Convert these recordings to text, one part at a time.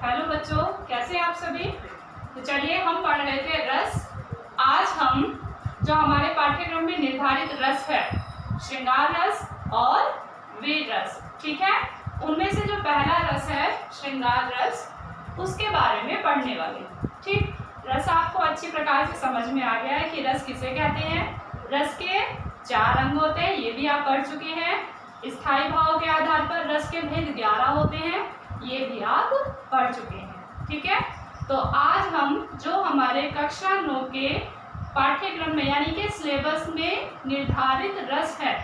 Hello बच्चों, कैसे आप सभी। तो चलिए हम पढ़ रहे थे रस। आज हम जो हमारे पाठ्यक्रम में निर्धारित रस है, श्रृंगार रस और वीर रस, ठीक है। उनमें से जो पहला रस है श्रृंगार रस, उसके बारे में पढ़ने वाले। ठीक, रस आपको अच्छी प्रकार से समझ में आ गया है कि रस किसे कहते हैं। रस के 4 अंग होते हैं, ये भी आप पढ़ चुके हैं। स्थायी भाव के आधार पर रस के भेद 11 होते हैं, ये भी आप पढ़ चुके हैं। ठीक है, तो आज हम जो हमारे कक्षा 9 के पाठ्यक्रम में यानी कि सिलेबस में निर्धारित रस है,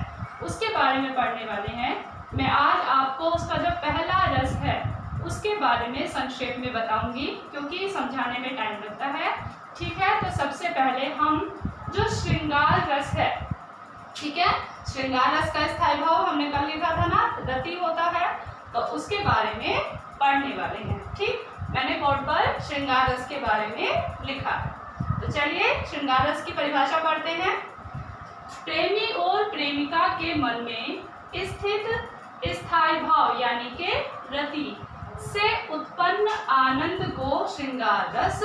उसके बारे में पढ़ने वाले हैं। मैं आज आपको उसका जो पहला रस है उसके बारे में संक्षेप में बताऊंगी, क्योंकि समझाने में टाइम लगता है। ठीक है, तो सबसे पहले हम जो श्रृंगार रस है, ठीक है, श्रृंगार रस का स्थायी भाव हमने कल लिखा था ना, रति होता है, तो उसके बारे में पढ़ने वाले हैं। ठीक, मैंने बोर्ड पर श्रृंगार रस के बारे में लिखा है। तो चलिए श्रृंगार रस की परिभाषा पढ़ते हैं। प्रेमी और प्रेमिका के मन में स्थित स्थायी भाव यानी कि रति से उत्पन्न आनंद को श्रृंगार रस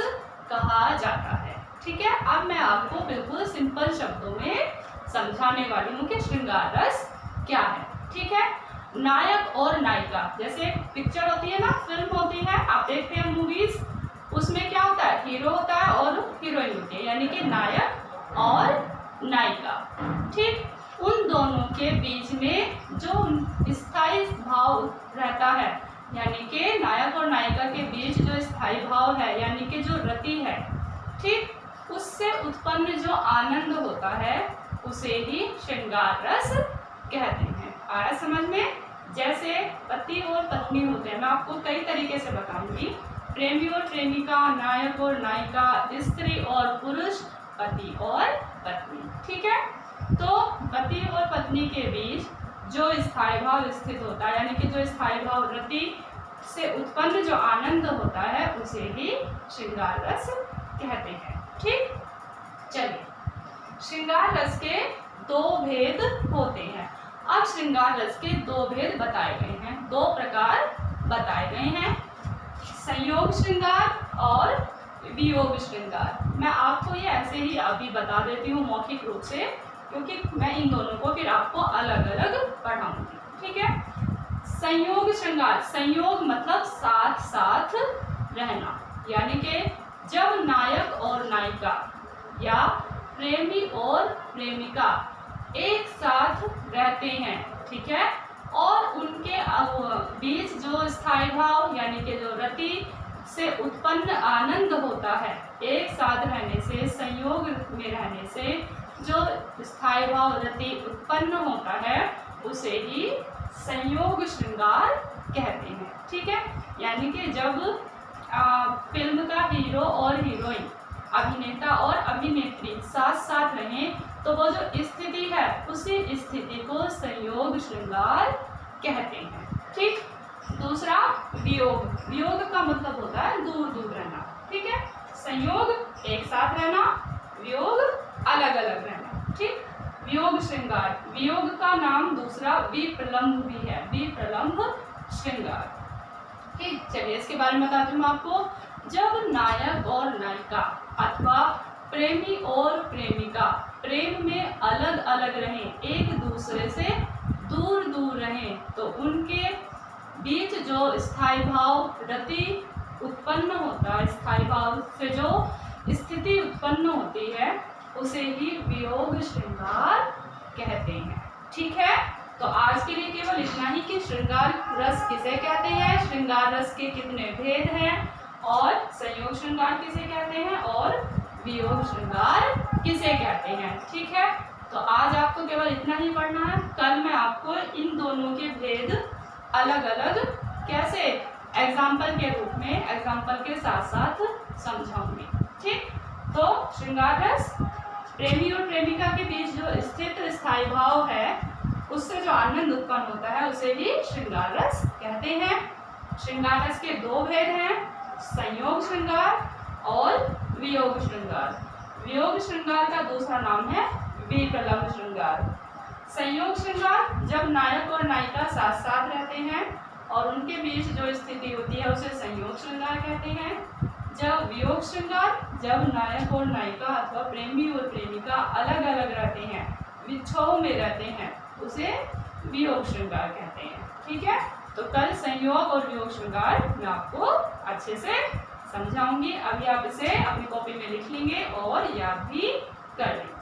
कहा जाता है। ठीक है, अब मैं आपको बिल्कुल सिंपल शब्दों में समझाने वाली हूँ कि श्रृंगार रस क्या है। ठीक है, नायक और नायिका, जैसे पिक्चर होती है ना, फिल्म होती है, आप देखते हैं मूवीज, उसमें क्या होता है, हीरो होता है और हीरोइन होती है, यानी कि नायक और नायिका। ठीक, उन दोनों के बीच में जो स्थायी भाव रहता है, यानी कि नायक और नायिका के बीच जो स्थायी भाव है यानी कि जो रति है, ठीक, उससे उत्पन्न जो आनंद होता है उसे ही श्रृंगार रस कहते हैं। आया समझ में। जैसे पति और पत्नी होते हैं, मैं आपको कई तरीके से बताऊंगी। प्रेमी और प्रेमिका, नायक और नायिका, स्त्री और पुरुष, पति और पत्नी। ठीक है, तो पति और पत्नी के बीच जो स्थायी भाव स्थित होता है, यानी कि जो स्थायी भाव रति से उत्पन्न जो आनंद होता है उसे ही श्रृंगार रस कहते हैं। ठीक, चलिए श्रृंगार रस के 2 भेद होते हैं। अब श्रृंगार रस के 2 भेद बताए गए हैं, 2 प्रकार बताए गए हैं, संयोग श्रृंगार और वियोग श्रृंगार। मैं आपको ये ऐसे ही अभी बता देती हूँ मौखिक रूप से, क्योंकि मैं इन दोनों को फिर आपको अलग अलग पढ़ाऊंगी। ठीक है, संयोग श्रृंगार, संयोग मतलब साथ साथ रहना, यानी कि जब नायक और नायिका या प्रेमी और प्रेमिका एक साथ रहते हैं, ठीक है, और उनके बीच जो स्थायी भाव यानी कि जो रति से उत्पन्न आनंद होता है, एक साथ रहने से, संयोग में रहने से जो स्थायी भाव रति उत्पन्न होता है उसे ही संयोग श्रृंगार कहते हैं। ठीक है, यानी कि जब फिल्म का हीरो और हीरोइन, अभिनेता और अभिनेत्री साथ साथ रहें, तो वो जो स्थिति है उसी स्थिति को संयोग श्रृंगार कहते हैं। ठीक, दूसरा वियोग, वियोग का मतलब होता है दूर दूर रहना। ठीक है, संयोग एक साथ रहना, वियोग अलग अलग रहना। ठीक, वियोग श्रृंगार, वियोग का नाम दूसरा विप्रलंभ भी है, विप्रलंभ श्रृंगार। ठीक, चलिए इसके बारे में बताती हूँ आपको। जब नायक और नायिका अथवा प्रेमी और प्रेमिका प्रेम में अलग अलग रहें, एक दूसरे से दूर दूर रहें, तो उनके बीच जो स्थायी भाव रति उत्पन्न होता है, स्थायी भाव से जो स्थिति उत्पन्न होती है उसे ही वियोग श्रृंगार कहते हैं। ठीक है, तो आज के लिए केवल इतना ही कि श्रृंगार रस किसे कहते हैं, श्रृंगार रस के कितने भेद हैं, और संयोग श्रृंगार किसे कहते हैं, और वियोग श्रृंगार किसे कहते हैं। ठीक है, तो आज आपको केवल इतना ही पढ़ना है। कल मैं आपको इन दोनों के भेद अलग अलग कैसे एग्जाम्पल के रूप में, एग्जाम्पल के साथ साथ समझाऊंगी। ठीक, तो श्रृंगार रस प्रेमी और प्रेमिका के बीच जो स्थित स्थायी भाव है उससे जो आनंद उत्पन्न होता है उसे ही श्रृंगार रस कहते हैं। श्रृंगार रस के 2 भेद हैं, संयोग श्रृंगार और वियोग श्रृंगार। वियोग श्रृंगार का दूसरा नाम है विप्रलंभ श्रृंगार। संयोग श्रृंगार जब नायक और नायिका साथ साथ रहते हैं, और उनके बीच जो स्थिति होती है उसे संयोग श्रृंगार कहते हैं। जब वियोग श्रृंगार, जब नायक और नायिका अथवा प्रेमी और प्रेमिका अलग अलग रहते हैं, विच्छोह में रहते हैं, उसे वियोग श्रृंगार कहते हैं। ठीक है, तो कल संयोग और वियोग श्रृंगार मैं आपको अच्छे से समझाऊंगी। अभी आप इसे अपनी कॉपी में लिख लेंगे और याद भी कर लेंगे।